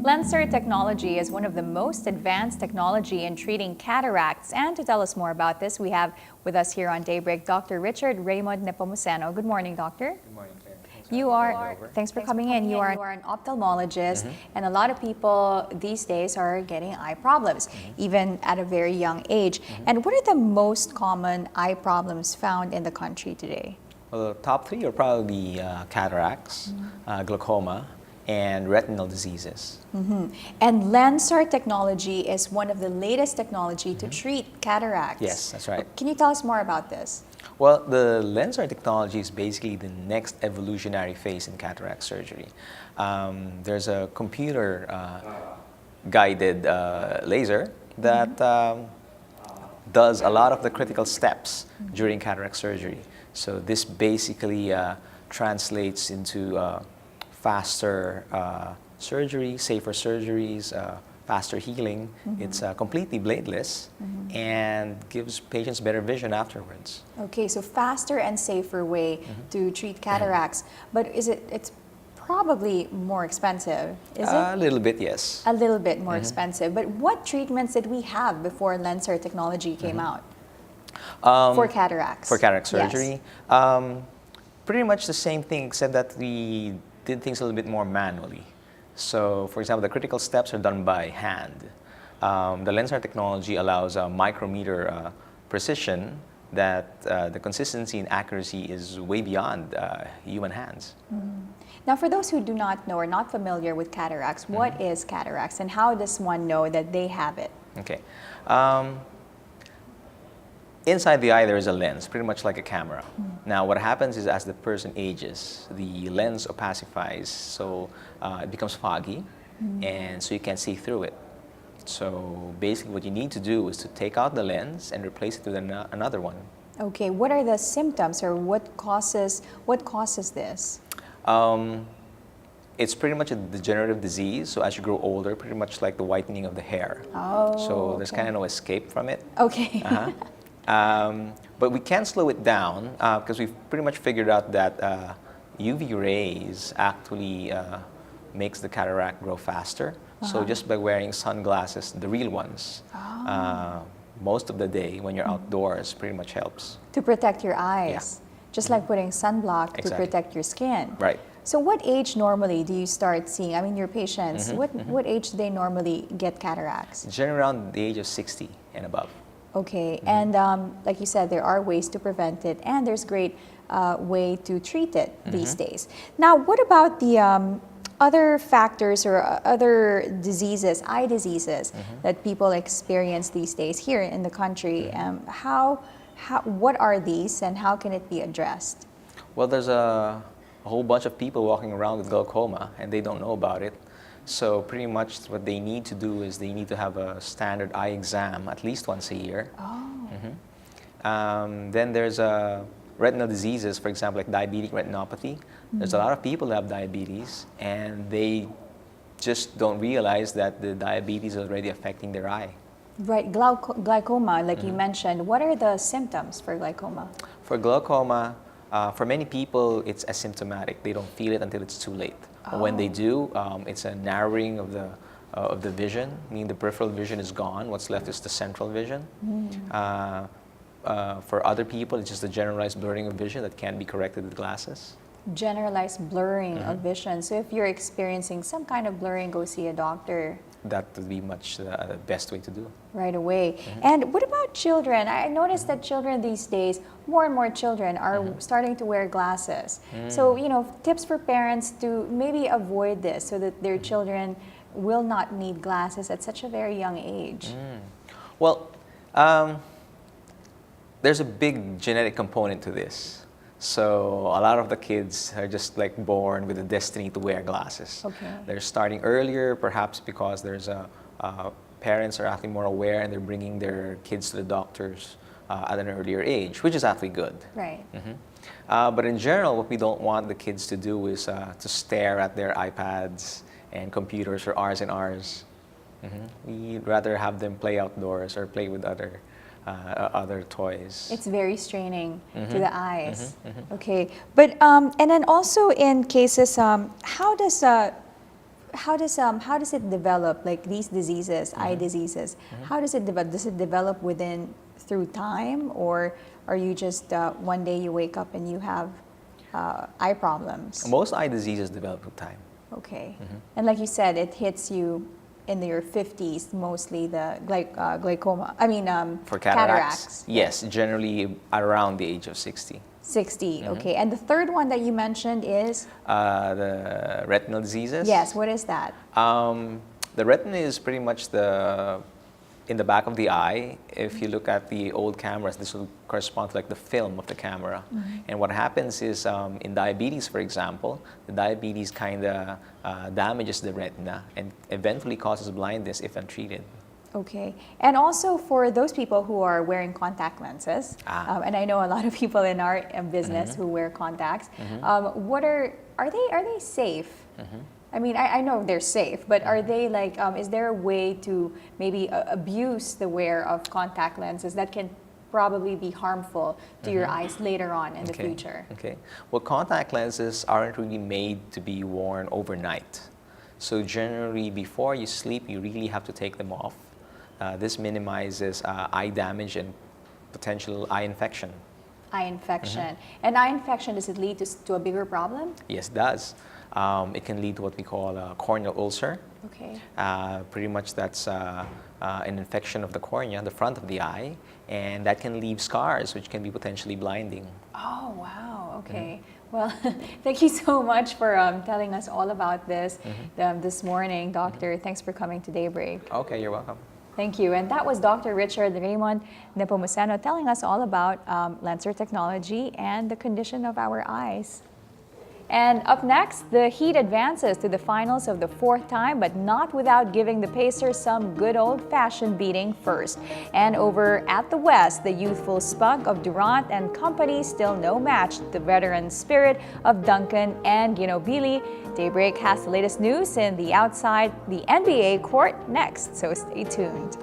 Lensar Technology is one of the most advanced technology in treating cataracts. And to tell us more about this, we have with us here on Daybreak Dr. Richard Raymund Nepomuceno. Good morning, doctor. Good morning, Claire. Thanks for coming in. You are an ophthalmologist, and a lot of people these days are getting eye problems, even at a very young age. And what are the most common eye problems found in the country today? Well, the top three are probably cataracts, glaucoma, and retinal diseases. And Lensar Technology is one of the latest technology to treat cataracts. Yes, that's right. Can you tell us more about this? Well, the Lensar technology is basically the next evolutionary phase in cataract surgery. There's a computer guided laser that does a lot of the critical steps during cataract surgery. So this basically translates into faster surgery, safer surgeries, faster healing. It's completely bladeless and gives patients better vision afterwards. Okay, so faster and safer way to treat cataracts. But it's probably more expensive, is it? A little bit, yes. A little bit more expensive. But what treatments did we have before Lensar Technology came out for cataracts? For cataract surgery? Yes. Pretty much the same thing, except that we did things a little bit more manually. So, for example, the critical steps are done by hand. The Lensar technology allows a micrometer precision that the consistency and accuracy is way beyond human hands. Now, for those who do not know or not familiar with cataracts, what is cataracts and how does one know that they have it? Okay. Inside the eye, there is a lens, pretty much like a camera. Now, what happens is as the person ages, the lens opacifies, so it becomes foggy, and so you can't see through it. So basically what you need to do is to take out the lens and replace it with another one. Okay, what are the symptoms or what causes this? It's pretty much a degenerative disease, so as you grow older, pretty much like the whitening of the hair. Oh, so there's kind of no escape from it. Okay. But we can slow it down because we've pretty much figured out that UV rays actually makes the cataract grow faster. So just by wearing sunglasses, the real ones, most of the day when you're outdoors pretty much helps. To protect your eyes, just like putting sunblock to protect your skin. Right. So what age normally do you start seeing, I mean your patients, what age do they normally get cataracts? Generally around the age of 60 and above. Okay, and like you said, there are ways to prevent it, and there's great way to treat it these days. Now, what about the other factors or other diseases, eye diseases that people experience these days here in the country? What are these, and how can it be addressed? Well, there's a whole bunch of people walking around with glaucoma, and they don't know about it. So pretty much what they need to do is they need to have a standard eye exam at least once a year. Then there's retinal diseases, for example, like diabetic retinopathy. There's a lot of people that have diabetes and they just don't realize that the diabetes is already affecting their eye. Right, glaucoma, like you mentioned. What are the symptoms for glaucoma? For glaucoma, for many people, it's asymptomatic. They don't feel it until it's too late. When they do, it's a narrowing of the vision, meaning the peripheral vision is gone. What's left is the central vision. For other people, it's just a generalized blurring of vision that can be corrected with glasses. Generalized blurring of vision. So if you're experiencing some kind of blurring, go see a doctor. That would be much the best way to do. Right away. And what about children? I noticed that children these days, more and more children are starting to wear glasses. So, you know, tips for parents to maybe avoid this so that their children will not need glasses at such a very young age. Well, there's a big genetic component to this. So a lot of the kids are just like born with a destiny to wear glasses. Okay. They're starting earlier, perhaps because there's parents are actually more aware and they're bringing their kids to the doctors at an earlier age, which is actually good. Right. But in general, what we don't want the kids to do is to stare at their iPads and computers for hours and hours. We'd rather have them play outdoors or play with other toys. It's very straining to the eyes. Okay, but and then also in cases, how does how does it develop? Like these diseases, eye diseases, how does it develop? Does it develop through time, or are you just one day you wake up and you have eye problems? Most eye diseases develop with time. Okay. And like you said, it hits you in your 50s, mostly the glaucoma. I mean, For cataracts, yes, generally around the age of 60. 60, okay. And the third one that you mentioned is? The retinal diseases. Yes, what is that? The retina is pretty much in the back of the eye. If you look at the old cameras, this will correspond to like the film of the camera. And what happens is in diabetes, for example, the diabetes kind of damages the retina and eventually causes blindness if untreated. Okay. And also for those people who are wearing contact lenses, and I know a lot of people in our business who wear contacts, are they safe? I mean, I know they're safe, but are they like, is there a way to maybe abuse the wear of contact lenses that can probably be harmful to your eyes later on in the future? Okay. Well, contact lenses aren't really made to be worn overnight. So generally, before you sleep, you really have to take them off. This minimizes eye damage and potential eye infection. Eye infection. And eye infection, does it lead to a bigger problem? Yes, it does. It can lead to what we call a corneal ulcer. Okay. Pretty much that's an infection of the cornea, the front of the eye, and that can leave scars, which can be potentially blinding. Oh, wow. Okay. Well, thank you so much for telling us all about this this morning, Doctor. Thanks for coming to Daybreak. Okay, you're welcome. Thank you. And that was Dr. Richard Raymund Nepomuceno telling us all about Lensar Technology and the condition of our eyes. And up next, the Heat advances to the finals of the fourth time, but not without giving the Pacers some good old-fashioned beating first. And over at the West, the youthful spunk of Durant and company still no match to the veteran spirit of Duncan and Ginobili. Daybreak has the latest news in the outside the NBA court next, so stay tuned.